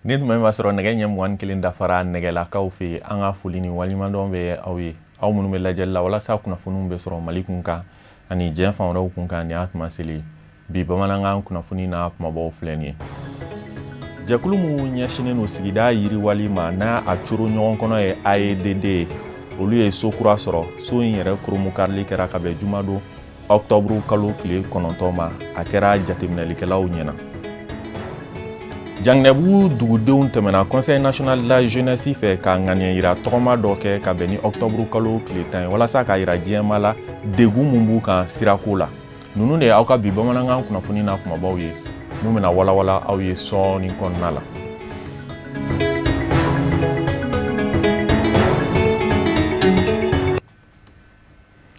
Ni tun b'a sɔrɔ nɛgɛ ɲɛ 21 dafara nɛgɛlakaw fɛ an ka foli ni walimadɔn bɛ aw ye aw minnu bɛ lajɛli la walasa kunnafoniw bɛ sɔrɔ Mali kun kan ani diɲɛ fan wɛrɛw kun kan ni y'a tuma seli bi bamanankan kunnafoni n'a kumabaw filɛ nin ye jɛkulu mun ɲɛsinen don sigida yiriwali ma n'a a coro ɲɔgɔn kɔnɔ ye AEDD olu ye so kura sɔrɔ so in yɛrɛ kurumu karili kɛra ka bɛn jumadon octobre kalo tile 9 ma a kɛra jateminɛlikɛlaw ɲɛna Jangnɛbugu dugudenw tɛmɛna Conseil national de la jeunesse fɛ ka ŋaniya yira tɔgɔma dɔ kɛ ka bɛn ni octobre kalo tile 10 ye walasa ka yira diɲɛma la degun mun b'u kan sirako la nunu de aw ka bi bamanankan kunnafoni n'a kumabaw ye mun bɛna walawala aw ye sɔɔni kɔnɔna la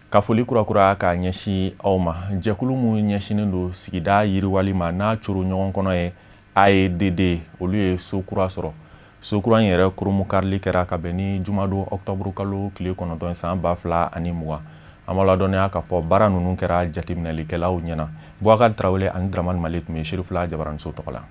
ka foli kurakura ka ɲɛsin aw ma jɛkulu mun ɲɛsinen don sigida yiriwali ma n'a coro ɲɔgɔn kɔnɔ ye AEDD olu ye so kura sɔrɔ so kura in yɛrɛ kurumu karili kɛra ka bɛn ni jumadon octobre kalo tile 9 san 2020 an b'a ladɔnniya k'a fɔ baara ninnu kɛra jateminɛlikɛlaw ɲɛna Boubacar Traoré ani Dramane Male tun bɛ Serifula Jabaramuso tɔgɔ la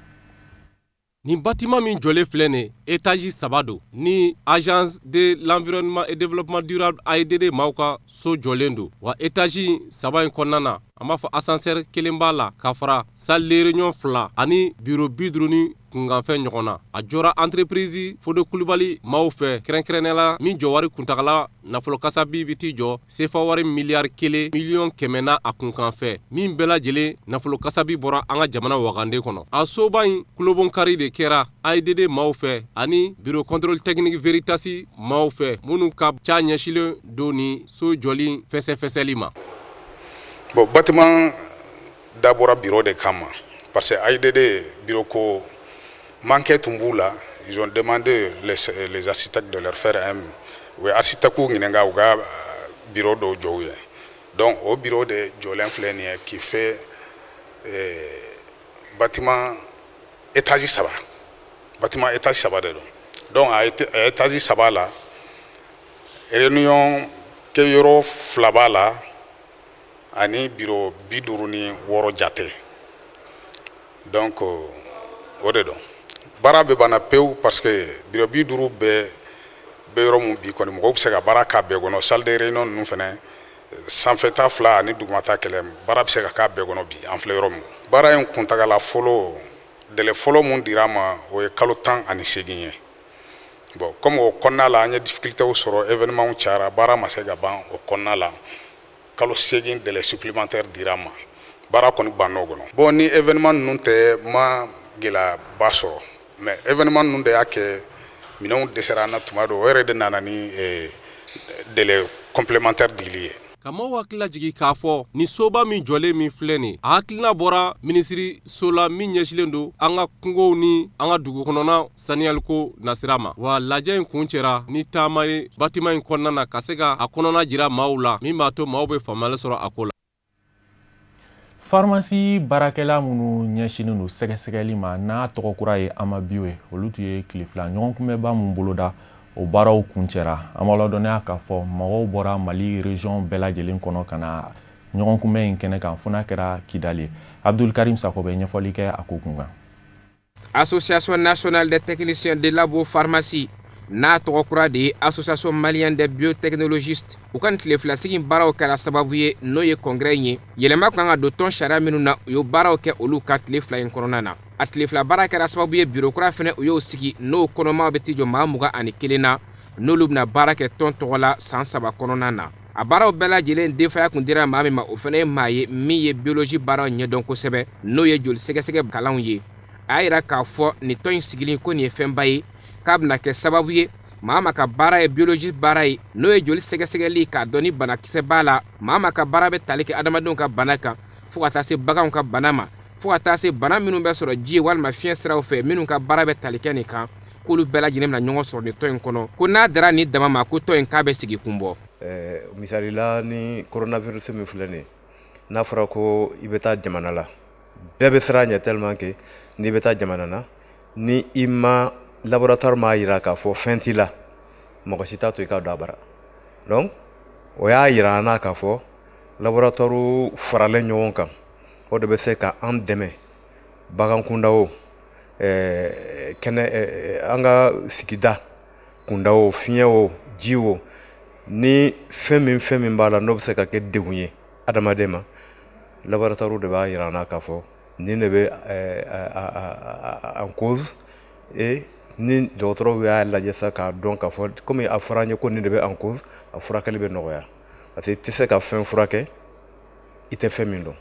Ni bâtiment min jɔlen filɛ nin étage 3 don ni agence de l'environnement et développement durable AEDD maaw ka so jɔlen don wa étage 3 in kɔnɔna na an b'a fɔ ascenseur kelen b'a la ka fara salle de réunion 2 ani bureau 50 ni kunkanfɛn ɲɔgɔn na a jɔra entreprise Fode Kulibali maaw fɛ kɛrɛnkɛrɛnnenya min jɔ wari kuntagala nafolo kasabi bi t'i jɔ CFA wari miliyari 1 miliyɔn 100 na a kunkanfɛ min bɛɛ lajɛlen nafolo kasabi bɔra an ka jamana wagande kɔnɔ a soba in kulobonkari de kɛra AEDD maaw fɛ ani bureau contrôle technique Veritas maaw fɛ minnu ka ca ɲɛsilen don ni so jɔli fɛsɛfɛsɛli ma bon bâtiment dabɔra bureau de kama parce que AEDD bureau ko manqué tun b'u la ils ont demandé les architectes de leur faire un ou architecte ɲininka u ka bureau dɔw jɔ u ye donc au bureau de jɔlen filɛ nin ye qui fait bâtiment étage 3 bâtiment étage 3 de don donc a étage 3 la réunion kɛ yɔrɔ 2 b'a la ani bureau 56 jate donc o de don baara bɛ banna pewu parce que bureau 50 bɛɛ yɔrɔ mun bi kɔni mɔgɔw bɛ se ka baara k'a bɛɛ kɔnɔ salle de réunion ninnu fɛnɛ sanfɛta 2 ani dugumata 1 baara bɛ se ka k'a bɛɛ kɔnɔ bi an filɛ yɔrɔ min baara in kuntagala fɔlɔ délai fɔlɔ mun dira ma o ye kalo 18 ye bon comme o kɔnɔna la an ye difficultéw sɔrɔ événement cayara baara ma se ka ban o kɔnɔna la kalo 8 délai supplémentaire dira ma baara kɔni banna o kɔnɔ bon ni événement ninnu tɛ ma gɛlɛyaba sɔrɔ mais événement ninnu de y'a kɛ minɛnw dɛsɛra an na tuma dɔ o yɛrɛ de nana ni délai complémentaire dili ye ka maaw hakilila jigi k'a fɔ ni soba min jɔlen min filɛ nin a hakilina bɔra minisiri so la min ɲɛsilen don an ka kungow ni an ka dugu kɔnɔna saniyaliko nasira ma wa lajɛ in kun cɛra ni taama ye bâtiment in kɔnɔna na ka se ka a kɔnɔna jira maaw la min b'a to maaw bɛ faamuyali sɔrɔ a ko la Pharmacie baarakɛla minnu ɲɛsinen don sɛgɛsɛgɛli ma n'a tɔgɔ kura ye Amabio ye olu tun ye tile fila ɲɔgɔn kunbɛba mun boloda o baaraw kun cɛra an b'a ladɔnniya k'a fɔ mɔgɔw bɔra Mali région bɛɛ lajɛlen kɔnɔ ka na ɲɔgɔn kunbɛn in kɛnɛ kan fo n'a kɛra Kidali Abdul Karim Sako bɛ ɲɛfɔli kɛ a ko kun kan Association nationale des techniciens de labo pharmacie n'a tɔgɔ kura de ye Association malienne des biotechnologistes u ka tile fila sigi baaraw kɛra sababu ye n'o ye congrès ye yɛlɛma kan ka don tɔn sariya minnu na u y'o baaraw kɛ olu ka tile fila in kɔnɔna na a tile fila baara kɛra sababu ye bureau kura fɛnɛ u y'o sigi n'o kɔnɔmaw bɛ t'i jɔ maa 21 na n'olu bɛna baara kɛ tɔn tɔgɔ la san 3 kɔnɔna na a baaraw bɛɛ lajɛlen denfaya kun dira maa min ma o fɛnɛ ye maa ye min ye biologie baaraw ɲɛdɔn kosɛbɛ n'o ye joli sɛgɛsɛgɛ kalanw ye a y'a yira k'a fɔ nin tɔn in sigilen ko nin ye fɛnba ye k'a bɛna kɛ sababu ye maa ma ka baara ye biologie baara ye n'o ye joli sɛgɛsɛgɛli k'a dɔn ni banakisɛ b'a la maa ma ka baara bɛ tali kɛ adamadenw ka bana kan fo ka taa se baganw ka bana ma fo ka taa se bana minnu bɛ sɔrɔ ji walima fiɲɛ siraw fɛ minnu ka baara bɛ tali kɛ nin kan k'olu bɛɛ lajɛlen bɛna ɲɔgɔn sɔrɔ nin tɔn in kɔnɔ ko n'a dara nin dama ma ko tɔn in k'a bɛ sigi kun bɔ misalila ni coronavirus min filɛ nin ye n'a fɔra ko i bɛ taa jamana la bɛɛ bɛ siran a ɲɛ tellement que n'i bɛ taa jamana na ni i ma laboratoire m'a yira k'a fɔ fɛn t'i la mɔgɔ si t'a to i ka don a bara donc o y'a yira an na k'a fɔ laboratoire faralen ɲɔgɔn kan o de bɛ se ka an dɛmɛ bagan kunda o kɛnɛ an ka sigida kunda o fiɲɛ o ji o ni fɛn min b'a la n'o bɛ se ka kɛ degun ye adamaden ma laboratoire de b'a yira an na k'a fɔ nin de bɛ en cause et ni dɔgɔtɔrɔw y'a lajɛ sa k'a dɔn k'a fɔ komi a fɔra an ye ko nin de bɛ en cause a furakɛli bɛ nɔgɔya parce que i tɛ se ka fɛn furakɛ i tɛ fɛn min dɔn.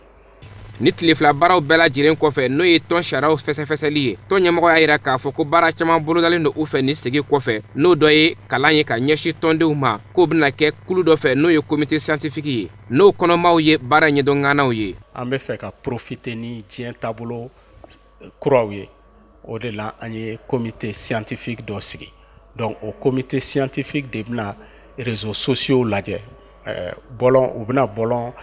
ni tile fila baaraw bɛɛ lajɛlen kɔfɛ n'o ye tɔn sariyaw fɛsɛfɛsɛli ye tɔn ɲɛmɔgɔ y'a yira k'a fɔ ko baara caman bolodalen don u fɛ ni segi kɔfɛ n'o dɔ ye kalan ye ka ɲɛsin tɔndenw ma k'o bɛna kɛ kulu dɔ fɛ n'o ye comité scientifique ye n'o kɔnɔmaw ye baara ɲɛdɔnŋanaw ye. an bɛ fɛ ka profiter ni diɲɛ taabolo kuraw ye o de la an ye comité scientifique dɔ sigi donc o comité scientifique de bɛna réseaux sociaux lajɛ bɔlɔn u bɛna bɔlɔn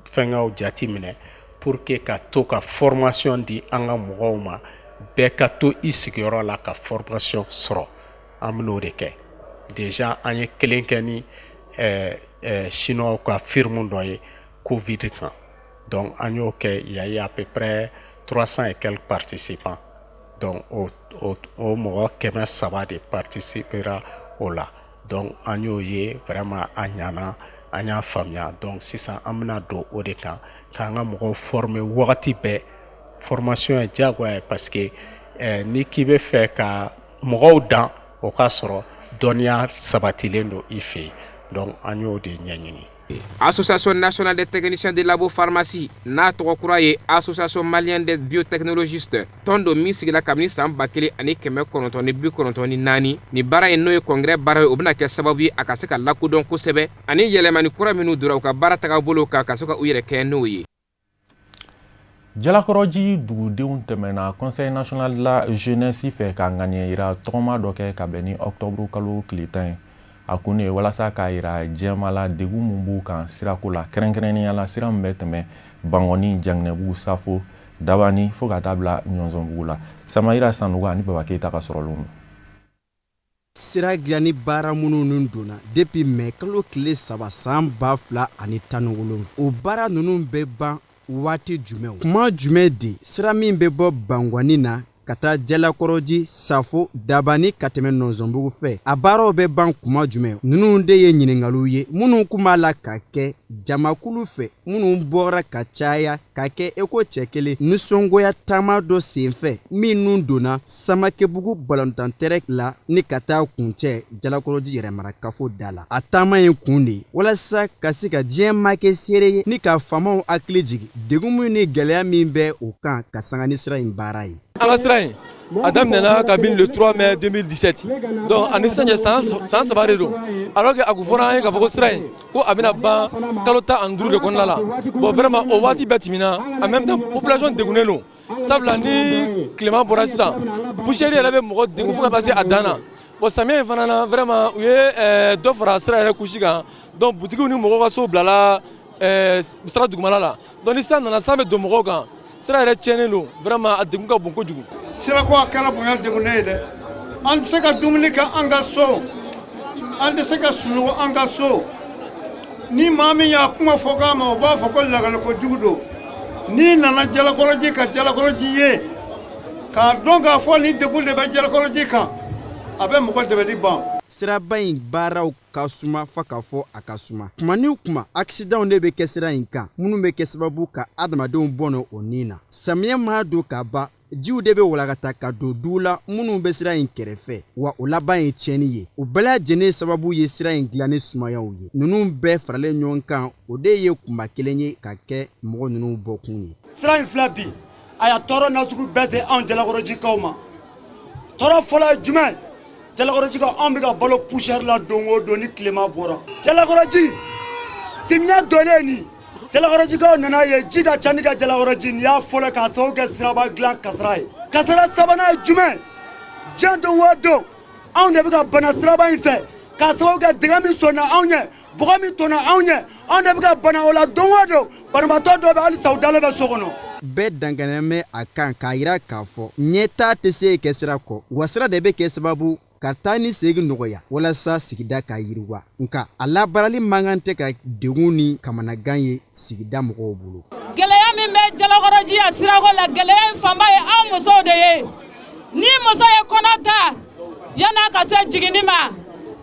fɛngɛw jati minɛ pour que ka to ka formation di an ka mɔgɔw ma bɛɛ ka to i sigiyɔrɔ la ka formation sɔrɔ an bɛn'o de kɛ déjà an ye kelen kɛ ni chinois ka firme dɔ ye covid kan donc an y'o kɛ il y a eu à peu près 300 et quelques participants donc o mɔgɔ 300 de participera o la donc an y'o ye vraiment a ɲana an y'a faamuya donc sisan an bɛna don o de kan k'an ka mɔgɔw former wagati bɛɛ formation ye diyagoya ye parce que ni k'i bɛ fɛ ka mɔgɔw dan o k'a sɔrɔ dɔnniya sabatilen don i fɛ yen donc an y'o de ɲɛɲini. Association nationale des techniciens de labo pharmacie n'a tɔgɔ kura ye association malienne des biotechnologistes tɔn dɔ min sigila kabini san 1994 ni baara ye n'o ye congrès baara ye o bɛna kɛ sababu ye a ka se ka lakodɔn kosɛbɛ ani yɛlɛmani kura minnu donna u ka baara tagabolo kan ka se ka u yɛrɛ kɛ n'o ye. Jalakɔrɔji dugudenw tɛmɛna conseil national de la jeunesse fɛ ka ŋaniya yira tɔgɔma dɔ kɛ ka bɛn ni octobre kalo tile 10 ye. A kun ye walasa k'a yira diɲɛma la degun mun b'u kan sirako la kɛrɛnkɛrɛnnenya la sira min bɛ tɛmɛ Bangɔni, Janginɛbugu, Safo, Dabani fo ka taa bila Ɲɔnsɔnbugu la. Samayira Sanduga ani Baba Keyita ka sɔrɔlenw don. Sira dilanni baara minnu donna depuis mai kalo tile 3 san 2017 o baara ninnu bɛ ban waati jumɛn kuma jumɛn de sira min bɛ bɔ Bangɔni na ka taa Jalakɔrɔji, Safo, Dabani ka tɛmɛ Nɔnsɔnbugu fɛ a baaraw bɛ ban kuma jumɛn ninnu de ye ɲininkaliw ye minnu kuma la ka kɛ jamakulu fɛ minnu bɔra ka caya ka kɛ eko cɛ kelen nisɔngoya taama dɔ senfɛ minnu donna Samakɛbugu balontan tɛrɛk la ni ka taa kuncɛ Jalakɔrɔji yɛrɛmarakafo da la a taama ye kun de walasa ka se ka diɲɛ ma kɛ seere ye ni ka faamaw hakili jigi degun min ni gɛlɛya min bɛ o kan ka sanga ni sira in baara ye. An ka sira in a daminɛna kabini le 3 mai 2017 donc ani sisan cɛ san 3 de don alors que a kun fɔra an ye k'a fɔ ko sira in ko a bɛna ban kalo 15 de kɔnɔna la bon vraiment o waati bɛɛ tɛmɛna en même temps population degunnen don sabula ni tilema bɔra sisan boucherie yɛrɛ bɛ mɔgɔ degun fo ka taa se a dan na bon samiyɛ in fana na vraiment u ye dɔ fara sira yɛrɛ kusi kan donc butigiw ni mɔgɔw ka so bilala sira dugumala la donc ni san nana san bɛ don mɔgɔw kan sira yɛrɛ tiɲɛnen don vraiment a degun ka bon kojugu. Sira ko a kɛra bonya degunnen ye dɛ an tɛ se ka dumuni kɛ an ka so an tɛ se ka sunɔgɔ an ka so ni maa min y'a kuma fɔ k'a ma o b'a fɔ ko lagali kojugu don n'i nana Jalakɔrɔji ka Jalakɔrɔji ye k'a dɔn k'a fɔ ni degun de bɛ Jalakɔrɔji kan a bɛ mɔgɔ dɛmɛli ban. Siraba in baaraw ka suma fa ka fɔ a ka suma kuma ni kuma accident de bɛ kɛ sira in kan minnu bɛ kɛ sababu ka adamadenw bɔnɔ o nin na samiyɛ ma don ka ban jiw de bɛ walagata ka don duw la minnu bɛ sira in kɛrɛfɛ wa o laban ye tiɲɛni ye o bɛɛ lajɛlen sababu ye sira in dilanni sumayaw ye ninnu bɛɛ faralen ɲɔgɔn kan o de ye kunba kelen ye ka kɛ mɔgɔ ninnu bɔkun ye. Sira in filɛ bi a y'a tɔɔrɔ nasugu bɛɛ se anw Jalakɔrɔjikaw ma tɔɔrɔ fɔlɔ ye jumɛn Jalakɔrɔjikaw anw bɛ ka balo poussière la don o don ni tilema bɔra Jalakɔrɔji simiya donnen nin Jalakɔrɔjikaw nana ye ji ka ca ni ka Jalakɔrɔji nin y'a fɔlɔ k'a sababu kɛ siraba dilan kasara ye kasara sabanan ye jumɛn diɲɛ don o don anw de bɛ ka bana siraba in fɛ k'a sababu kɛ dingɛ min sɔnna anw ɲɛ bɔgɔ min tɔnna anw ɲɛ anw de bɛ ka bana o la don o don banabaatɔ dɔw bɛ hali sa u dalen bɛ so kɔnɔ bɛɛ danganamɛ a kan k'a yira k'a fɔ ɲɛtaa tɛ se kɛ sira kɔ wa sira de bɛ kɛ sababu ka taa ni segin nɔgɔya walasa sigida ka yiriwa nka a labaarali man kan tɛ ka degun ni kamanagan ye sigida mɔgɔw bolo. Gɛlɛya min bɛ Jalakɔrɔjiya sirako la gɛlɛya in fanba ye anw musow de ye ni muso ye kɔnɔ ta yan'a ka se jiginni ma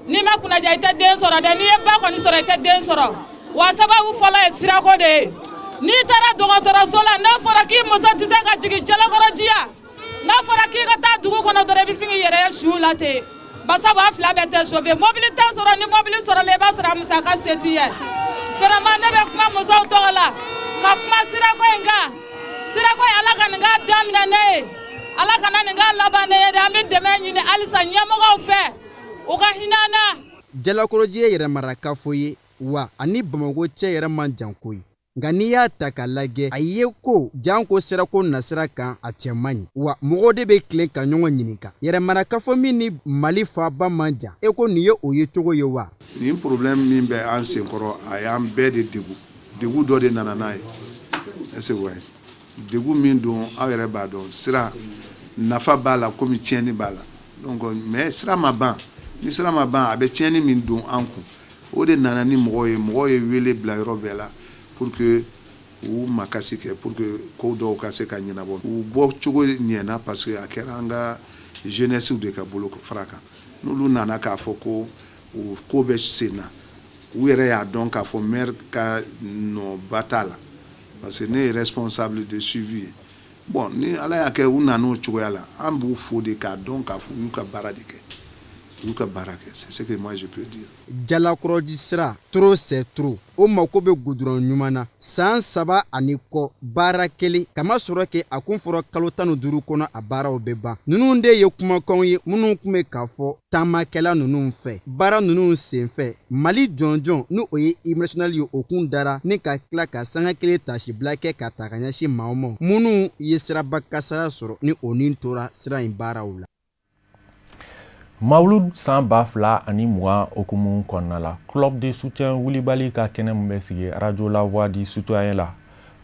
n'i ma kunnaja i tɛ den sɔrɔ dɛ n'i ye ba kɔni sɔrɔ i tɛ den sɔrɔ wa sababu fɔlɔ ye sirako de ye n'i taara dɔgɔtɔrɔso la n'a fɔra k'i muso tɛ se ka jigin Jalakɔrɔjiya n'a fɔra k'i ka taa dugu kɔnɔ dɔrɔn i bɛ sin k'i yɛrɛ ye su la ten basabu a fila bɛɛ tɛ sauvé mobili tɛ sɔrɔ ni mobili sɔrɔla i b'a sɔrɔ a musaka se t'i ye vraiment ne bɛ kuma musow tɔgɔ la ka kuma sirako in kan sirako in Ala ka nin k'a daminɛ ne ye Ala kana nin k'a laban ne ye dɛ an bɛ dɛmɛ ɲini halisa ɲɛmɔgɔw fɛ u ka hinɛ an na. Jalakɔrɔjiya yɛrɛ marakafo ye wa ani Bamakɔ cɛ yɛrɛ man jan koyi nka n'i y'a ta k'a lajɛ a ye ko janko sirako nasira kan a cɛ man ɲi wa mɔgɔw de bɛ tilen ka ɲɔgɔn ɲininka yɛrɛ marakafo min ni Mali faaba man jan e ko nin ye o ye cogo ye wa. Nin problème min bɛ an senkɔrɔ a y'an bɛɛ de degun dɔ de nana n'a ye est-ce que ouais degun min don aw yɛrɛ b'a dɔn sira nafa b'a la komi tiɲɛni b'a la donc mais sira ma ban ni sira ma ban a bɛ tiɲɛni min don an kun o de nana ni mɔgɔw ye wele bila yɔrɔ bɛɛ la pour que u makasi kɛ pour que ko dɔw ka se ka ɲɛnabɔ u bɔ cogo ɲɛna parce que a kɛra an ka jeunesse de ka bolo fara kan n'olu nana k'a fɔ ko o ko bɛ sen na u yɛrɛ y'a dɔn k'a fɔ maire ka nɔba t'a la parce que ne ye responsable de suivi ye bon ni Ala y'a kɛ u nana o cogoya la an b'u fo de k'a dɔn k'a fɔ u y'u ka baara de kɛ. C'est ce que moi je peux dire. Jalakɔrɔji sira trop c'est trop o mako bɛ goudron ɲuman na san 3 ani kɔ baara kelen kama sɔrɔ kɛ a kun fɔra kalo 15 kɔnɔ a baaraw bɛ ban ninnu de ye kumakanw ye minnu kun bɛ k'a fɔ taamakɛla ninnu fɛ baara ninnu senfɛ Mali jɔnjɔn ni o ye hymne national ye o kun dara ni ka tila ka sanga kelen tasibila kɛ ka ta ka ɲɛsin maaw ma minnu ye siraba kasara sɔrɔ ni o ni tora sira in baaraw la. Mawlud san 2020 okumu kɔnɔna la club de soutien wulibali ka kɛnɛ min bɛ sigi radio la voix du citoyen la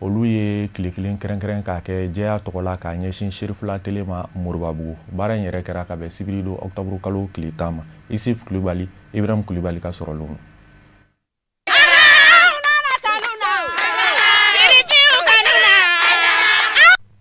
olu ye tile kelen kɛrɛnkɛrɛn k'a kɛ jɛya tɔgɔ la k'a ɲɛsin Sherifula tele ma Moribabugu baara in yɛrɛ kɛra ka bɛn sibiri don octobre kalo tile 10 ma Isif Kulibali Ibrahim Kulibali ka sɔrɔ lomu.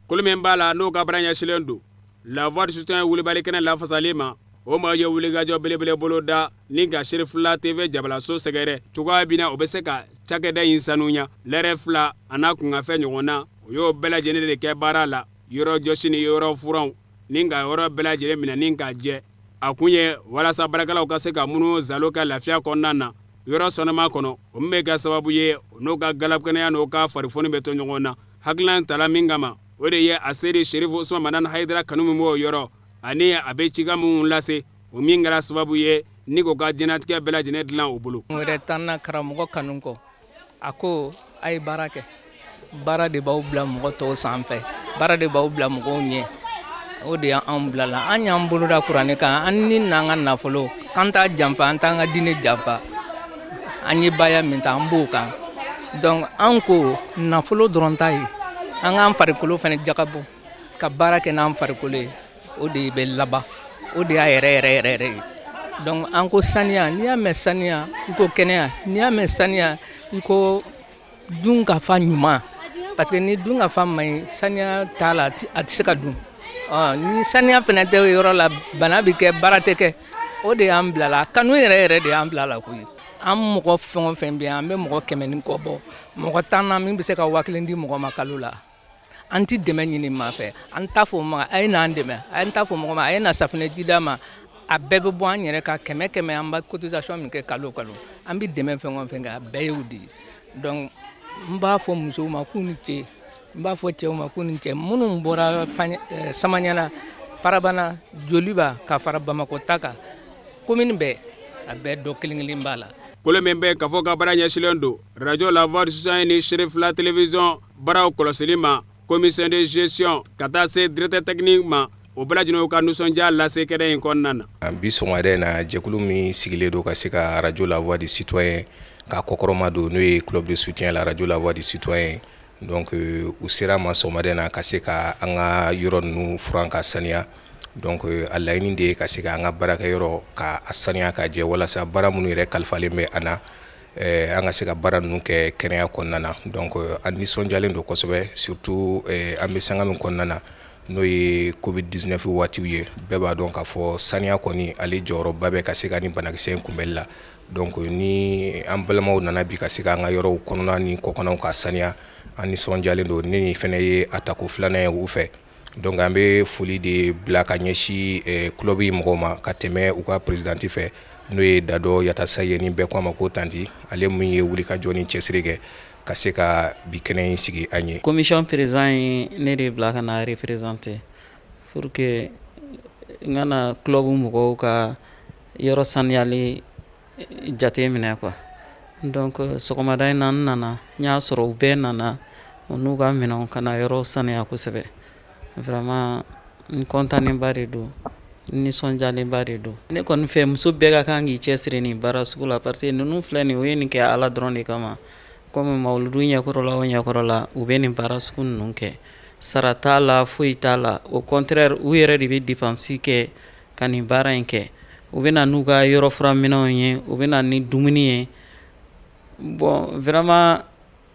Kolomen bala n'o ka baara ɲɛsilen don la voix du soutien wulibali kɛnɛ lafasalen ma o ma ye wulikajɔ belebele bolo da ni ka Sherifula TV jabalaso sɛgɛrɛ cogoya bina o bɛ se ka cakɛda in sanuya lɛrɛ fila a n'a kungafɛ ɲɔgɔn na o y'o bɛɛ lajɛlen de kɛ baara la yɔrɔ jɔsi ni yɔrɔ furanw ni ka yɔrɔ bɛɛ lajɛlen minɛ ni ka jɛ a kun ye walasa baarakɛlaw ka se ka munu zalo ka lafiya kɔnɔna na yɔrɔ sɔnnama kɔnɔ o min bɛ kɛ sababu ye n'o ka galabukɛnɛya n'o ka farifoni bɛ to ɲɔgɔn na hakilina tala min kama o de ye a seri Sherifu Usman Manan Haidara kanu min b'o yɔrɔ ani a bɛ cika minnu lase o min kɛra sababu ye ni ko ka jɛnatigɛ bɛɛ lajɛlen dilan o bolo. N yɛrɛ tanna karamɔgɔ kanu kɔ a ko a ye baara kɛ baara de b'aw bila mɔgɔ tɔw sanfɛ baara de b'aw bila mɔgɔw ɲɛ o de y'an bila la an y'an boloda kuranɛ kan an ni n'an ka nafolo k'an t'a janfa an t'an ka diinɛ janfa an ye baaya min ta an b'o kan donc an ko nafolo dɔrɔn t'a ye an k'an farikolo fana jagabɔ ka baara kɛ n'an farikolo ye o de bɛ laban o de y'a yɛrɛ ye donc an ko saniya n'i y'a mɛn saniya i ko kɛnɛya n'i y'a mɛn saniya i ko dun ka fa ɲuman parce que ni dun ka fa man ɲi saniya t'a la a tɛ se ka dun ni saniya fana tɛ yɔrɔ la bana bɛ kɛ baara tɛ kɛ o de y'an bila la kanu yɛrɛ de y'an bila la koyi an mɔgɔ fɛn o fɛn bɛ yan an bɛ mɔgɔ 100 ni kɔ bɔ mɔgɔ 10 na min bɛ se ka 1000 di mɔgɔ ma kalo la an tɛ dɛmɛ ɲini maa fɛ an t'a fɔ ma a ye n'an dɛmɛ a ye n t'a fɔ mɔgɔ ma a ye na safunɛji d'a ma a bɛɛ bɛ bɔ an yɛrɛ ka 100 an bɛ cotisation min kɛ kalo kalo an bɛ dɛmɛ fɛn o fɛn kɛ a bɛɛ y'o de ye donc n b'a fɔ musow ma k'u ni ce n b'a fɔ cɛw ma k'u ni cɛ minnu bɔra Samaɲana Farabana Joliba ka fara Bamakɔ ta kan commune bɛɛ a bɛɛ dɔ kelen b'a la. Kolo min bɛ ka fɔ ka baara ɲɛsilen don radio la voix du citoyen ni Sherifula télévision baaraw kɔlɔsili ma commission de gestion ka taa se directeur technique ma o bɛɛ lajɛlen ka nisɔndiya lase kɛnɛ in kɔnɔna na. An bi sɔgɔmada in na jɛkulu min sigilen don ka se ka radio la voix du citoyen ka kɔkɔrɔma don n'o ye club de soutien la radio la voix du citoyen donc u sera ma sɔgɔmaden na ka se ka an ka yɔrɔ ninnu furan ka saniya donc a laɲini de ye ka se ka an ka baarakɛyɔrɔ ka a saniya ka jɛ walasa baara minnu yɛrɛ kalifalen bɛ an na an ka se ka baara ninnu kɛ kɛnɛya kɔnɔna na donc an nisɔndiyalen don kosɛbɛ surtout an bɛ sanga min kɔnɔna na n'o ye covid-19 waatiw ye bɛɛ b'a dɔn k'a fɔ saniya kɔni ale jɔyɔrɔba bɛ ka se ka ni banakisɛ in kunbɛli la donc ni an balimaw nana bi ka se ka an ka yɔrɔw kɔnɔna ni kɔkɔnɔw ka saniya an nisɔndiyalen don ne ni fɛnɛ ye atako filanan ye u fɛ donc an bɛ foli de bila ka ɲɛsin club yi mɔgɔw ma ka tɛmɛ u ka présidente fɛ n'o ye Dado Yatasa ye ni bɛɛ ko a ma ko tanti ale min ye wuli ka jɔ ni cɛsiri kɛ ka se ka bi kɛnɛ in sigi an ye. Commission président ye ne de bila ka na représenter pour que n kana club mɔgɔw ka yɔrɔ saniyali jate minɛ quoi donc sɔgɔmada in na n nana n y'a sɔrɔ u bɛɛ nana u n'u ka minɛnw ka na yɔrɔ saniya kosɛbɛ vraiment n kɔntanenba de don nisɔndiyalenba de don ne kɔni fɛ muso bɛɛ ka kan k'i cɛsiri nin baara sugu la parce que ninnu filɛ nin o ye nin kɛ ala dɔrɔn de kama comme mawuludu ɲɛkɔrɔla o ɲɛkɔrɔla u bɛ nin baara sugu ninnu kɛ sara t'a la foyi t'a la au contraire u yɛrɛ de bɛ dépense kɛ ka nin baara in kɛ u bɛ na n'u ka yɔrɔ furaminɛnw ye u bɛ na ni dumuni ye bon vraiment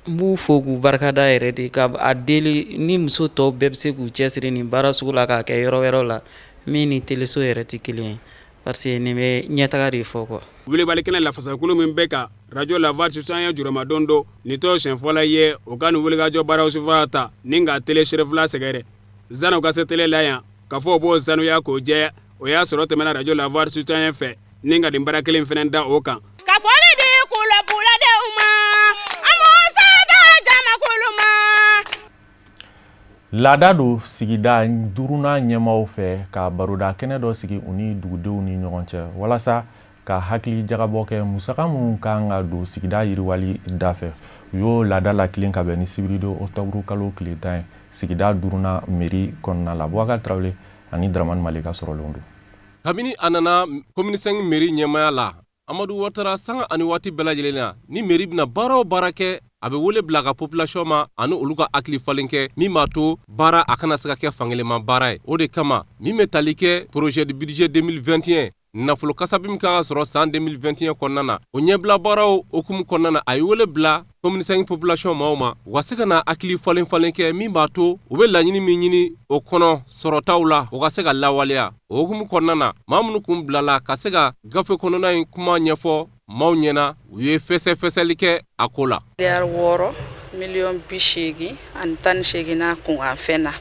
n b'u fo k'u barikada yɛrɛ de ka a deli ni muso tɔw bɛɛ bɛ se k'u cɛsiri nin baara sugu la k'a kɛ yɔrɔ wɛrɛw la min ni teleso yɛrɛ tɛ kelen ye parce que nin bɛ ɲɛtaga de fɔ quoi. Welebali kɛnɛ lafasakulu min bɛ ka radio la voix du citoyen jurama don do nin t'o siɲɛ fɔlɔ ye o ka nin wulikajɔ baaraw sufaya ta ni ka tele serifila sɛgɛrɛ zanu ka se tele la yan ka fɔ o b'o sanuya k'o jɛya o y'a sɔrɔ tɛmɛna radio la voix du citoyen fɛ ni ka nin baara kelen fɛnɛ da o kan. Ka fɔli di kulabuladenw ma amusa bɛ jamakulu ma. Laada do sigida duruna ɲɛmaaw fɛ ka baroda kɛnɛ dɔ sigi u ni dugudenw ni ɲɔgɔn cɛ walasa ka hakili jagabɔ kɛ musaka minnu kan ka don sigida yiriwali da fɛ u y'o laada lakilen ka bɛn ni sibirido octobre kalo tile 10 ye sigida duruna mairie kɔnɔna la Boubacar Traoré ani Dramane Maleka sɔrɔlen don. Kabini a nana commune 5 mairie ɲɛmaya la Amadu Watara sanga ani waati bɛɛ lajɛlen na ni mairie bɛna baara o baara kɛ a bɛ wele bila ka population ma ani olu ka hakili falen kɛ min b'a to baara a kana se ka kɛ fankelen baara ye o de kama min bɛ tali kɛ projet de budget 2021 nafolo kasabi min kan ka sɔrɔ san 2021 kɔnɔna na o ɲɛbila baaraw okumu kɔnɔna na a ye wele bila commune 5 population maaw ma u ka se ka na hakili falen kɛ min b'a to u bɛ laɲini min ɲini o kɔnɔ sɔrɔtaw la u ka se ka lawaleya o okumu kɔnɔna na maa minnu kun bilala ka se ka gafe kɔnɔna in kuma ɲɛfɔ maaw ɲɛna u ye fɛsɛfɛsɛli kɛ a ko la. Miliyɔn 80 ani 18 na kunkan fɛn na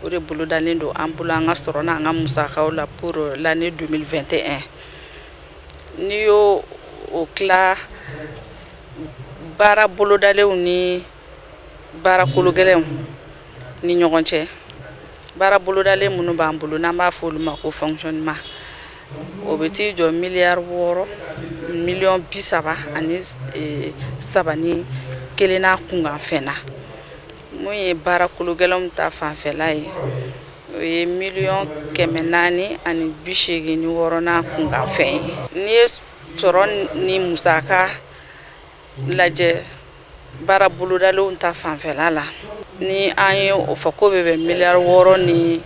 o de bolodalen don an bolo an ka sɔrɔ n'an ka musakaw la pour l'année 2021 n'i y'o o tila baara bolodalenw ni baara kologɛlɛnw ni ɲɔgɔn cɛ baara bolodalen minnu b'an bolo n'an b'a fɔ olu ma ko fonctionnement o bɛ t'i jɔ miliyari 6 miliyɔn 30 ani 3 ni kelen na kunkan fɛn na mun ye baara kologɛlɛnw ta fanfɛla ye o ye miliyɔn 400 ani 86 na kunkan fɛn ye n'i ye sɔrɔ ni musaka lajɛ baara bolodalenw ta fanfɛla la ni an ye o fɔ ko bɛ bɛn miliyari 6 ni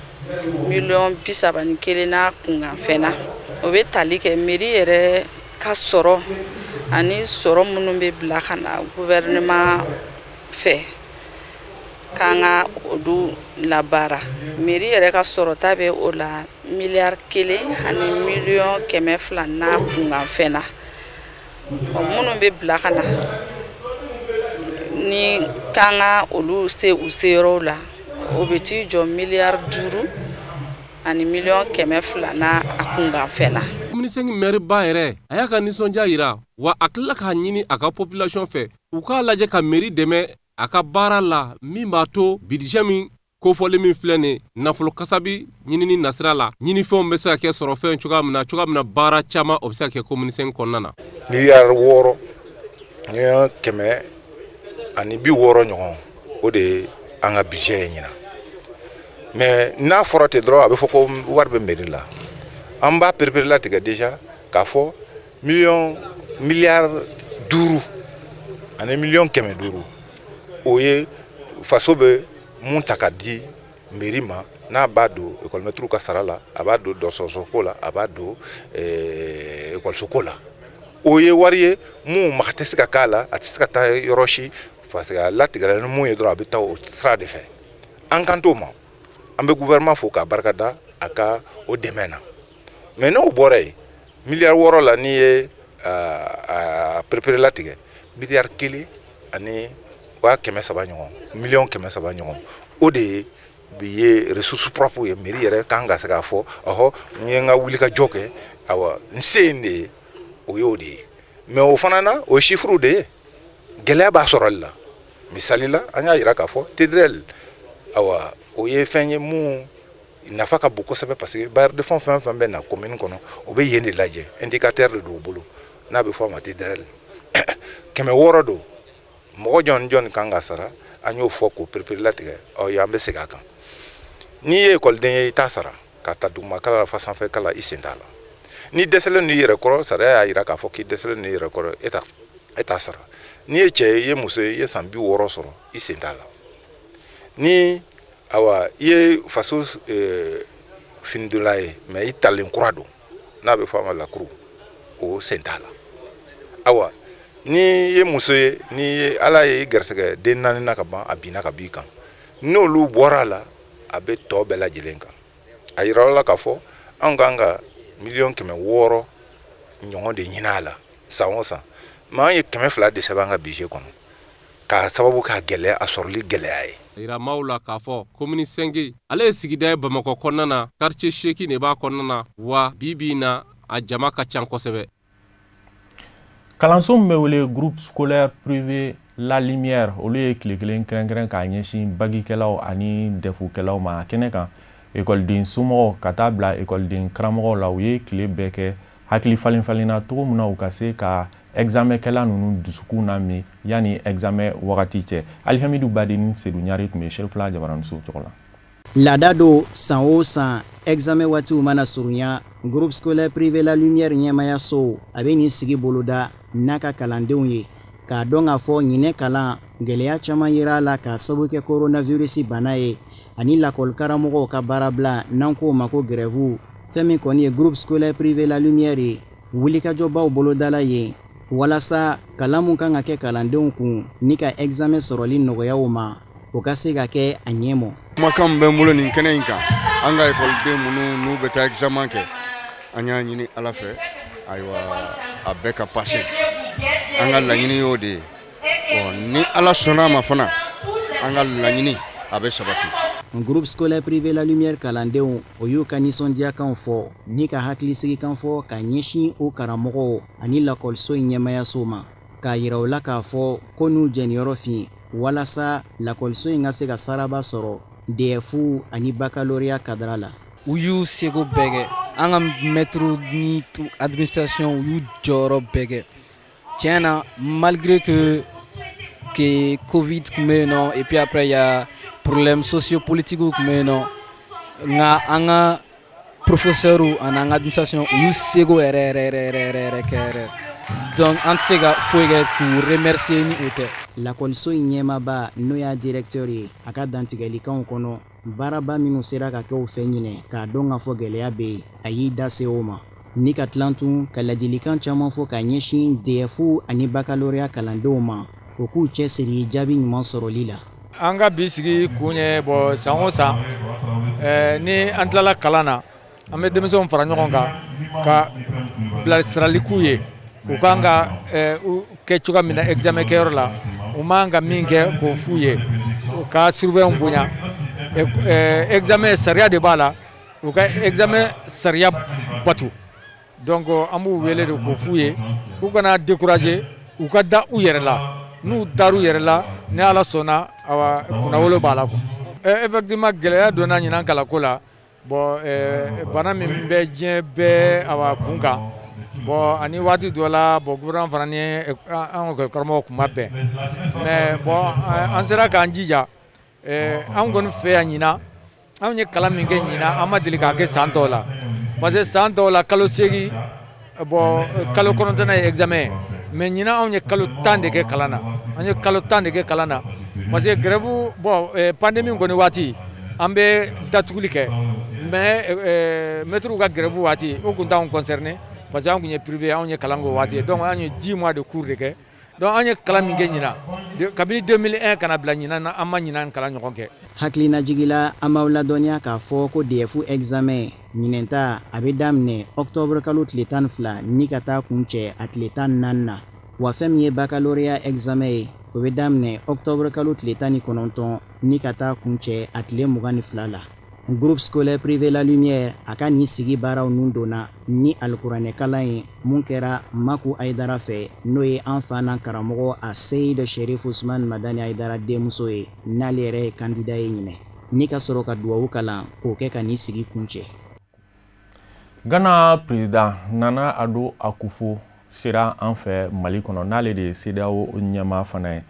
miliyɔn 31 na kunkan fɛn na o bɛ tali kɛ mairie yɛrɛ ka sɔrɔ ani sɔrɔ minnu bɛ bila ka na gouvernement fɛ k'an ka olu labaara mairie yɛrɛ ka sɔrɔta bɛ o la miliyari 1 ani miliyɔn 200 na kunkan fɛn na minnu bɛ bila ka na ni k'an ka olu se u seyɔrɔw la o bɛ t'i jɔ miliyari 5 ani miliyɔn 200 na a kunkan fɛn na. Commune 5 maire ba yɛrɛ a y'a ka nisɔndiya yira wa a tilala k'a ɲini a ka population fɛ u k'a lajɛ ka mairie dɛmɛ a ka baara la min b'a to budget min kofɔli min filɛ nin nafolo kasabi ɲinini nasira la ɲinifɛnw bɛ se ka kɛ sɔrɔfɛn cogoya min na baara caman o bɛ se ka kɛ commune 5 kɔnɔna na. Miliyari 6 miliyɔn 100 ani 60 ɲɔgɔn o de ye an ka budget ye ɲina mais n'a fɔra ten dɔrɔn a bɛ fɔ ko wari bɛ mairie la an b'a perepere latigɛ déjà k'a fɔ miliyari 5 ani miliyɔn 500 o ye faso bɛ mun ta ka di mairie ma n'a b'a don école-maître ka sara la a b'a don dɔgɔtɔrɔsoko la a b'a don école-soko la o ye wari ye mun maga tɛ se ka k'a la a tɛ se ka taa yɔrɔ si parce que a latigɛla ni mun ye dɔrɔn a bɛ taa o sira de fɛ an kan t'o ma an bɛ gouvernement fo k'a barika da a ka o dɛmɛ na mais n'o bɔra yen miliyari 6 la n'i ye a perepere latigɛ miliyari 1 ani 300 ɲɔgɔn miliyɔn 300 ɲɔgɔn o de ye bi ye ressources propres ye mairie yɛrɛ kan ka se k'a fɔ ɔhɔ n ye n ka wuli ka jɔ kɛ awa n se in de ye o y'o de ye mais o fana na o chiffre de ye gɛlɛya b'a sɔrɔli la misali la an y'a yira k'a fɔ TDRL awa o ye fɛn ye mun nafa ka bon kosɛbɛ parce que bailleur de fonds fɛn fɛn bɛ na commune kɔnɔ o bɛ yen de lajɛ indicateur de don o bolo n'a bɛ fɔ a ma TDRL 600 don mɔgɔ jɔn jɔn kan ka sara an y'o fɔ k'o perepere latigɛ y'an bɛ segin a kan n'i ye école-den ye i t'a sara ka ta duguma kalan la fo sanfɛ kalan i sen t'a la ni dɛsɛlen n'i yɛrɛ kɔrɔ sariya y'a yira k'a fɔ k'i dɛsɛlen n'i yɛrɛ kɔrɔ e t'a sara n'i ye cɛ ye i ye muso ye i ye san 60 sɔrɔ i sen t'a la ni awa i ye faso finidonla ye mais i talen kura don n'a bɛ fɔ a ma lakuru o sen t'a la awa ni ye muso ye ni ala ye gɛrɛsɛgɛ den 4 na ka ban a binna ka b'i kan n'olu bɔra la a bɛ tɔ bɛɛ lajɛlen kan a yira la k'a fɔ an kan ka miliyɔn 600 ɲɔgɔn de ɲini a la san o san mais an ye 200 de sɛbɛn an ka budget kɔnɔ k'a sababu k'a gɛlɛya a sɔrɔli gɛlɛya ye a yira maaw la k'a fɔ commune 5 ale ye sigida ye Bamakɔ kɔnɔna na quartier 8 de b'a kɔnɔna na wa bibi in na a jama ka ca kosɛbɛ. Kalanso min bɛ wele groupe scolaire privé La Lumière olu ye tile kelen kɛrɛnkɛrɛn k'a ɲɛsin bagikɛlaw ani defukɛlaw ma kɛnɛ kan ekɔliden somɔgɔw ka taa bila ekɔliden karamɔgɔw la u ye tile bɛɛ kɛ hakili falen-falenna cogo min na u ka se ka examenkɛla ninnu dusukun na min yanni examen wagati cɛ Alihamidu Badeni Seydou Ɲare tun bɛ Sherifula Jabaramuso tɔgɔ la. Laada do san o san examen waatiw mana surunya groupe scolaire privé La Lumière ɲɛmayaso a bɛ nin sigi boloda n'a ka kalandenw ye k'a dɔn k'a fɔ ɲinɛ kalan gɛlɛya caman yera a la k'a sababu kɛ coronavirus bana ye ani lakɔli karamɔgɔw ka baarabila n'an k'o ma ko grève fɛn min kɔni ye groupe scolaire privé La Lumière ye wulikajɔbaw bolodala ye walasa kalan mun kan ka kɛ kalandenw kun ni ka examen sɔrɔli nɔgɔya o ma o ka se ka kɛ a ɲɛmɔ. Kumakan bɛ n bolo nin kɛnɛ in kan an ka ekɔliden minnu n'u bɛ taa examen kɛ an y'a ɲini ala fɛ ayiwa a bɛɛ ka pase an ka laɲini y'o de ye ni ala sɔnna a ma fana an ka laɲini a bɛ sabati. Groupe scolaire privé La Lumière kalandenw o y'u ka nisɔndiyakan fɔ ni ka hakilisigikan fɔ ka ɲɛsin o karamɔgɔw ani lakɔliso ɲɛmayaso ma k'a yira u la k'a fɔ ko n'u jɛniyɔrɔ fin walasa lakɔliso in ka se ka saraba sɔrɔ DF ani baccalauréat cadre la. U y'u seko bɛɛ kɛ an ka maître ni administration u y'u jɔyɔrɔ bɛɛ kɛ tiɲɛ na malgré que Covid tun bɛ yen nɔ et puis après il y a problème sociopolitique tun bɛ yen nɔ nka an ka professeur ani an ka administration u y'u seko yɛrɛ kɛ donc an tɛ se ka foyi kɛ k'u remercier ni o tɛ. Lakɔliso in ɲɛmaaba n'o y'a directeur ye a ka dantigɛlikanw kɔnɔ baaraba minnu sera ka kɛ o fɛ ɲinɛ k'a dɔn k'a fɔ gɛlɛya bɛ yen a y'i da se o ma ni ka tilan tun ka ladilikan caman fɔ ka ɲɛsin DF ani baccalauréat kalandenw ma o k'u cɛ siri jaabi ɲuman sɔrɔli la. An ka bi sigi kun ye bɔ san o san ni an tilala kalan na an bɛ denmisɛnw fara ɲɔgɔn kan ka bilasirali k'u ye u kan ka kɛ cogoya min na examen kɛyɔrɔ la u man ka min kɛ k'o f'u ye u ka surveillant bonya examen sariya de b'a la u ka examen sariya batu donc an b'u wele de k'o f'u ye u kana décourager u ka da u yɛrɛ la n'u dar'u yɛrɛ la ni ala sɔnna awa kunnawolo b'a la effectivement gɛlɛya donna ɲinan kalanko la bon bana min bɛ diɲɛ bɛɛ awa kun kan bon ani waati dɔ la bon gouvernement fana ni an ka karamɔgɔ kun ma bɛn mais bon an sera k'an jija an kɔni fɛ yan ɲinan anw ye kalan min kɛ ɲinan an ma deli k'a kɛ san tɔw la parce que san tɔw la kalo 8 bon kalo kɔnɔntɔnna ye examen mais ɲina anw ye kalo 10 de kɛ kalan na an ye kalo 10 de kɛ kalan na parce que grève bon pandémie kɔni waati an bɛ datuguli kɛ mais maître ka grève waati o kun t'anw concerné parce que an kun ye privé anw ye kalan kɛ waati donc an ye 10 mois de cours de kɛ donc an ye kalan min kɛ ɲina kabini 2001 kana bila ɲina na an ma ɲina kalan ɲɔgɔn kɛ. Hakilina jigila an b'aw ladɔnniya k'a fɔ ko DEF examen ɲinɛnta a bɛ daminɛ octobre kalo tile 12 ni ka taa kuncɛ a tile 14 na wa fɛn min ye baccalauréat examen ye o bɛ daminɛ octobre kalo tile 19 ni ka taa kuncɛ a tile 22 la. Groupe scolaire privé La Lumière a ka nin sigi baaraw nun donna ni alikuranɛ kalan ye mun kɛra Maku Aidara fɛ n'o ye an fa n'an karamɔgɔ a Seyid Sherif Usman Madani Aidara denmuso ye n'ale yɛrɛ ye candidat ye ɲinɛ ni ka sɔrɔ ka duwawu kalan k'o kɛ ka nin sigi kuncɛ. Ghana président Nana Addo Akufo sera an fɛ Mali kɔnɔ n'ale de ye CEDEAO ɲɛmaa fana ye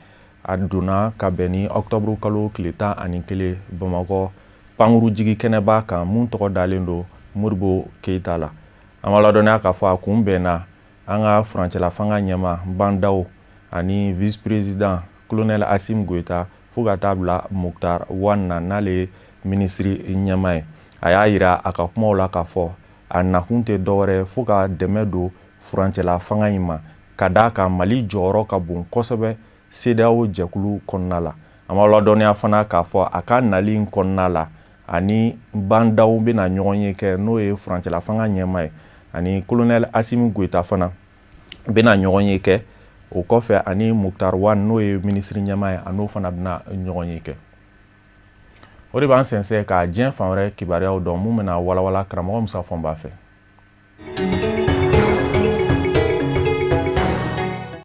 a donna ka bɛn ni octobre kalo tile 11 Bamakɔ Panguru jigi kɛnɛba kan mun tɔgɔ dalen don Modibo Keita la. An b'a ladɔnniya k'a fɔ a kun bɛnna an ka furancɛla fanga ɲɛma Bandaw ani vice président colonel Asim Goita fo ka taa bila Muktar Wan na n'ale ye ministre ɲɛma ye. A y'a yira a ka kumaw la k'a fɔ a nakun tɛ dɔwɛrɛ fo ka dɛmɛ don furancɛla fanga in ma ka d'a kan Mali jɔyɔrɔ ka bon kosɛbɛ CEDEAO jɛkulu kɔnɔna la. An b'a ladɔnniya fana k'a fɔ a ka nali in kɔnɔna la ani Bandaw bɛna ɲɔgɔn ye kɛ n'o ye furancɛla fanga ɲɛma ye ani colonel Assimi Goïta fana bɛna ɲɔgɔn ye kɛ o kɔfɛ ani Muktar Wan n'o ye ministre ɲɛma ye a n'o fana bɛna ɲɔgɔn ye kɛ. O de b'an sɛnsɛn ka diɲɛ fan wɛrɛ kibaruyaw dɔn mun bɛna walawala karamɔgɔ Musa Fɔnba fɛ.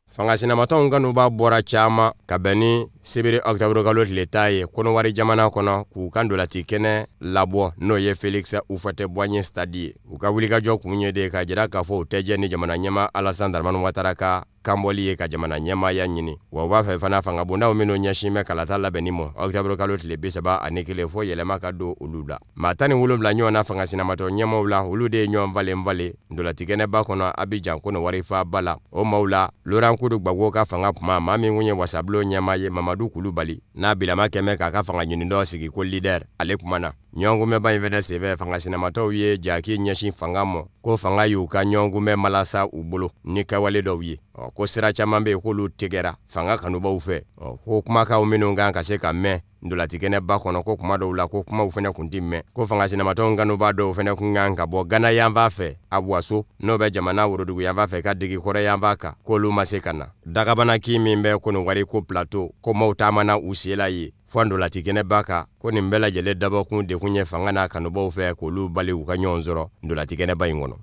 Fanga sinamatonw kanu b'a bɔra caman ka bɛn ni sebere octobre kalo tile 10 ye kɔnɔwari jamana kɔnɔ k'u kan dolati kɛnɛ labɔ n'o ye Félix Houphouët-Boigny stade ye. U ka wulikajɔ kun ye de ka jira k'a fɔ u tɛ jɛ ni jamana ɲɛma Alassane Dramane Ouattara ka kanbɔli ye ka jamana ɲɛmaaya ɲini. Wa u b'a fɛ fana fanga bondaw minnu ɲɛsin bɛ kalata labɛnni ma octobre kalo tile 31 fo yɛlɛma ka don olu la. Maa 17 ɲɔgɔn na fanga sinamatɔ ɲɛmaw la olu de ye ɲɔgɔn valen ndolati kɛnɛba kɔnɔ Abidjan kɔnɔwari fa bala. O maaw la Laurent Kudu Gbagbo ka fanga kuma maa min kun ye wasabulon ɲɛma ye Mamadou Koulibaly n'a bilama kɛmɛ k'a ka fanga ɲinindɔ sigi ko leader ale kumana. Ɲɔngɔnmɛba in fɛnɛ senfɛ fanga sinamatɔw ye jaki ɲɛsin fanga mɔ ko fanga y'u ka ɲɔngɔnmɛ malasa u bolo ni kɛwale dɔw ye. Ko sira caman bɛ yen k'olu tigɛra fanga kanubaw fɛ. Ko kumakanw minnu kan ka se ka mɛn ndolati kɛnɛba kɔnɔ ko kuma dɔw la ko kumaw fɛnɛ kun ti mɛn. Ko fanga sinamatɔw kanuba dɔw fɛnɛ kun kan ka bɔ Gana yanfa fɛ Abuwaso n'o bɛ jamana worodugu yanfa fɛ ka digi kɔrɛ yanfa kan k'olu ma se ka na. Dagabana k'i min bɛ Konowari ko plateau ko maaw taamana u sela ye. Fo ndolati kɛnɛba kan ko nin bɛɛ lajɛlen dabɔkun de kun ye fanga n'a kanubaw fɛ k'olu bali u ka ɲɔgɔn sɔrɔ ndolati kɛnɛba in kɔnɔ.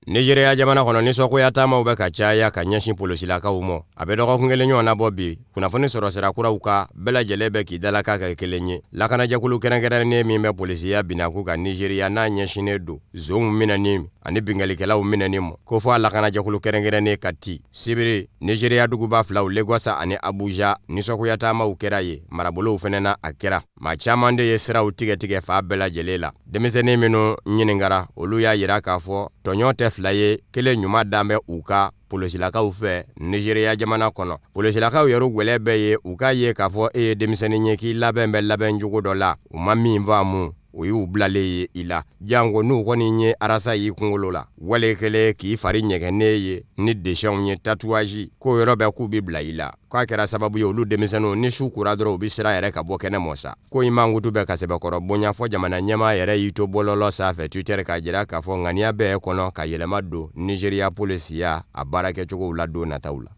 Nigeria jamana kɔnɔ nisɔngoya taamaw bɛ ka caya ka ɲɛsin polisilakaw ma. A bɛ dɔgɔkun kelen ɲɔgɔn na bɔ bi kunnafoni sɔrɔ sira kuraw ka bɛɛ lajɛlen bɛ k'i dalaka ka kelen ye. Lakanajɛkulu kɛrɛnkɛrɛnnen min bɛ polisiya binaku ka Nigeria n'a ɲɛsinnen don zonw minɛni ani bingalikɛlaw minɛni ma. Ko fɔ a lakanajɛkulu kɛrɛnkɛrɛnnen ka ti Sibiri Nigeria duguba filaw Lagos ani Abuja nisɔngoya taamaw kɛra ye marabolow fɛnɛ na a kɛra. Maa caman de ye siraw tigɛ fa bɛɛ lajɛlen la. Denmisɛnnin minnu ɲininkara olu y'a yira k'a fɔ tɔɲɔ tɛ fila ye kelen ɲuman dan bɛ u ka polisilakaw fɛ Nigeria jamana kɔnɔ. Polisilakaw yɛrɛ gwɛlɛ bɛ ye u k'a ye k'a fɔ e ye denmisɛnnin ye k'i labɛn bɛ labɛn cogo dɔ la u ma min faamu o y'u bilalen ye i la. Jango n'u kɔni ye arasa y'i kunkolo la wale kelen k'i fari ɲɛgɛnnen ye ni desɛnw ye tatouage ko yɔrɔ bɛ k'u bi bila i la. K'a kɛra sababu ye olu denmisɛnninw ni su kura dɔrɔn u bi siran yɛrɛ ka bɔ kɛnɛ mɔ sa. Ko in mankutu bɛ ka sɛbɛkɔrɔ bonya fɔ jamana ɲɛmaa yɛrɛ y'i to bɔlɔlɔ sanfɛ Twitter k'a jira k'a fɔ ŋaniya bɛɛ kɔnɔ ka yɛlɛma don Nigeria polisiya a baarakɛcogow la don nataw la.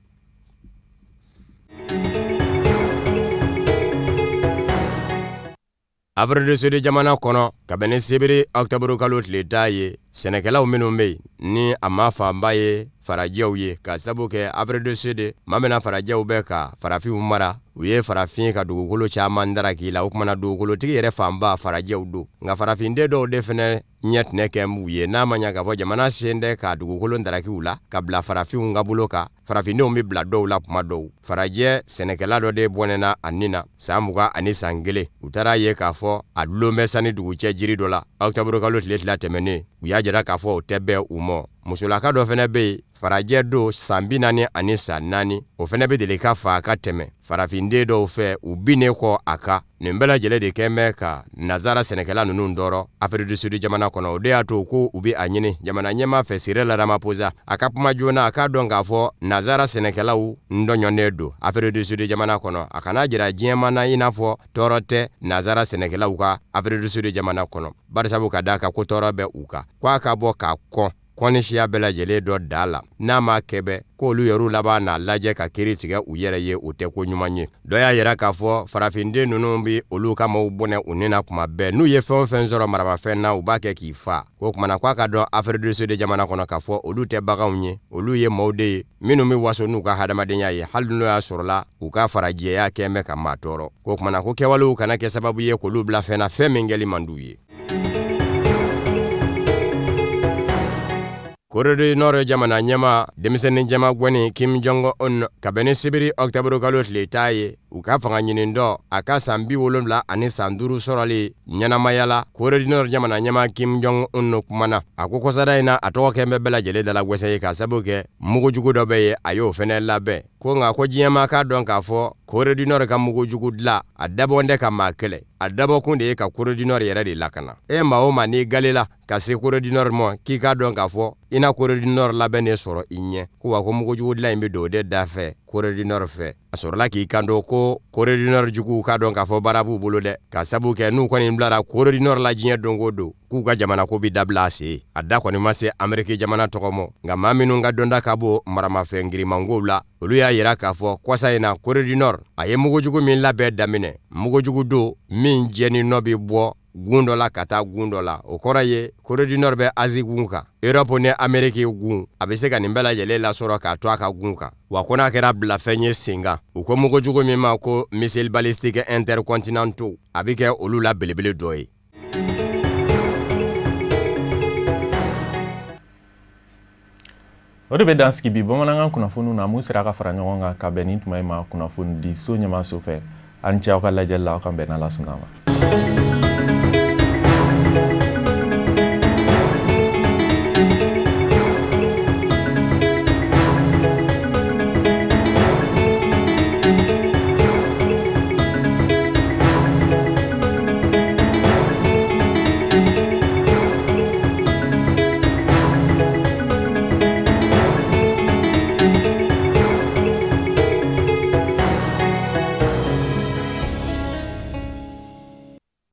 Afrique du Sud jamana kɔnɔ ka bɛn ni Sibiri octobre kalo tile 10 ye sɛnɛkɛlaw minnu bɛ yen ni a ma fanba ye farajɛw ye ka sabu kɛ Afrique du Sud maa min na farajɛw bɛ ka farafinw mara u ye farafin ka dugukolo caman daraki la o kumana dugukolotigi yɛrɛ fanba farajɛw do nka farafinde dɔw de fɛnɛ ɲɛtinɛ kɛ m'u ye n'a ma ɲa k'a fɔ jamana sen dɛ ka dugukolo darakiw la ka bila farafinw ka bolo kan farafindenw be bila dɔw la kuma dɔw farajɛ sɛnɛkɛla dɔ de bɔnɛna a nin na san 20 ani san 1 u taara ye k'a fɔ a dulon bɛ sani dugu cɛ jiri dɔ la octobre kalo tile 2 tɛmɛnen u y'a jira k'a fɔ o tɛ bɛn u mɔ musolaka dɔ fɛnɛ be yen farajɛ do san 40 ani san 4 o fɛnɛ be deli ka fa ka tɛmɛ farafinde dɔw fɛ u bine kɔ a ka nin bɛɛ lajɛlen de kɛmɛ ka nazara sɛnɛkɛla nunu dɔrɔ Afrique du Sud jamana kɔnɔ o de y'a to ko u be a ɲini jamana ɲɛma fɛ Cyril Ramaphosa a ka kuma joona a ka dɔn k'a fɔ nazara sɛnɛkɛlaw ndɔɲɔnen do Afrique du Sud jamana kɔnɔ a kana jira diɲɛmana i n'a fɔ tɔɔrɔ tɛ nazara sɛnɛkɛlaw ka Afrique du Sud jamana kɔnɔ barisabu ka da ka ko tɔɔrɔ bɛ u kan k'a ka bɔ k'a kɔn kɔnisiya bɛɛ lajɛlen dɔ da la n'a ma kɛbɛ k'olu yɛrɛ laban n'a lajɛ ka kiri tigɛ u yɛrɛ ye o tɛ ko ɲuman ye dɔ y'a yira k'a fɔ farafinde ninnu bi olu ka maaw bɔnɛ u nina kuma bɛɛ n'u ye fɛn o fɛn sɔrɔ maramafɛn na u b'a kɛ k'i fa k'o kumana k'a ka dɔn Afrique du Sud jamana kɔnɔ k'a fɔ olu tɛ baganw ye olu ye maaw de ye minnu bɛ waso n'u ka hadamadenya ye hali n'o y'a sɔrɔla u ka farajɛya kɛmɛ ka maa tɔɔrɔ k'o kumana ko kɛwalew kana kɛ sababu ye k'olu bila fɛn na fɛn min kɛli man d'u ye. Corée du Nord jamana ɲɛma denmisɛnnin jama gwani Kim Jong-un ka bɛn ni sibiri octobre kalo tile 10 ye u ka fanga ɲinin dɔ a ka san 70 ani san 5 sɔrɔli ɲɛnamaya la Corée du Nord jamana ɲɛma Kim Jong-un kumana a ko kɔsada in na a tɔgɔ kɛn bɛ bɛɛ lajɛlen dala gwɛsɛ ye ka sabu kɛ mugujugu dɔ bɛ ye a y'o fɛnɛ labɛn ko nka ko diɲɛma k'a dɔn k'a fɔ Corée du Nord ka mugujugu dilan a dabɔ tɛ ka maa kɛlɛ a dabɔkun de ye ka Corée du Nord yɛrɛ de lakana e maa o maa n'i galela ka se Corée du Nord ma k'i k'a dɔn k'a fɔ i na Corée du Nord labɛn de sɔrɔ i ɲɛ ko wa ko mugujugu dilan in bɛ don o de da fɛ Corée du Nord fɛ a sɔrɔla k'i kanto ko Corée du Nord juguw k'a dɔn k'a fɔ baara b'u bolo dɛ ka sabu kɛ n'u kɔni bilara Corée du Nord la diɲɛ don o don k'u ka jamana ko bi dabila a se a da kɔni ma se Amérique jamana tɔgɔ mɔ nka maa minnu ka dɔnda ka bɔ maramafɛn girimangow la olu y'a yira k'a fɔ kɔsa in na Corée du Nord a ye mugujugu min labɛn daminɛ mugujugu don min jɛni nɔ bi bɔ gun dɔ la ka taa gun dɔ la o kɔrɔ ye Corée du Nord bɛ Asie gun kan Europe ni Amérique gun a bɛ se ka nin bɛɛ lajɛlen lasɔrɔ k'a to a ka gun kan wa ko n'a kɛra bila fɛn ye sen kan u ko mugujugu min ma ko missile balistique intercontinentaux a bɛ kɛ olu la belebele dɔ ye. O de bɛ dan sigi bi bamanankan kunnafoniw na mun sera ka fara ɲɔgɔn kan ka bɛn ni tuma in ma kunnafoni di so ɲɛmaaso fɛ an cɛ aw ka lajɛli la aw kan bɛn n'Ala sɔnn'a ma.